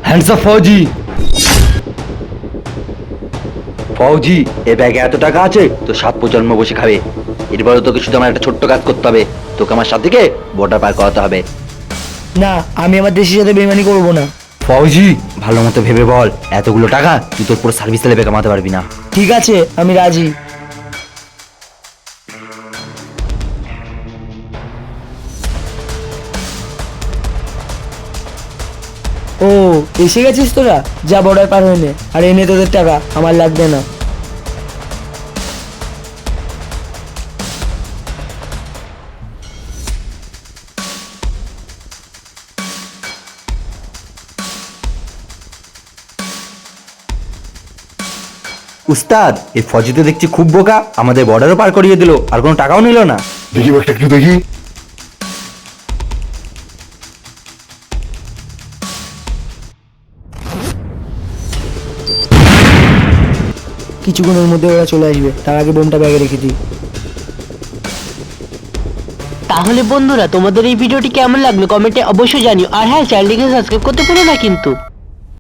Hands up ফৌজি। ফৌজি, এ ব্যাগে এত টাকা আছে তো 7 প্রজন্ম বসে খাবে। এরপরে তোকে শুধু আমার একটা ছোট্ট কাজ করতে হবে, তোকে আমার সাথে থেকে বর্ডার পার করাতে হবে। না, আমি আমার দেশের সাথে বেইমানি করব না। ফৌজি, ভালো মতো ভেবে বল, এতগুলো টাকা তুই তোর পুরো সার্ভিস লেভে কামাতে পারবি না। ঠিক আছে, আমি রাজি। ও, এসে গেছিস তোরা? যা বর্ডার পার হয়ে নে, আর এনে তোদের টাকা, আমার লাগবে না। উস্তাদ, এই ফৌজি তো দেখছি খুব বোকা, আমাদের বর্ডারও পার করিয়ে দিল আর কোনো টাকাও নিল না। দেখি ব্যাগটা একটু দেখি। কিছুক্ষণের মধ্যে ওরা চলে আসবে, তার আগে বোমটা ব্যাগে রেখে দিই। তাহলে বন্ধুরা, তোমাদের এই ভিডিওটি কেমন লাগলো কমেন্টে অবশ্যই জানিও, আর হ্যাঁ, চ্যানেলটিকে সাবস্ক্রাইব করতে ভুলো না কিন্তু।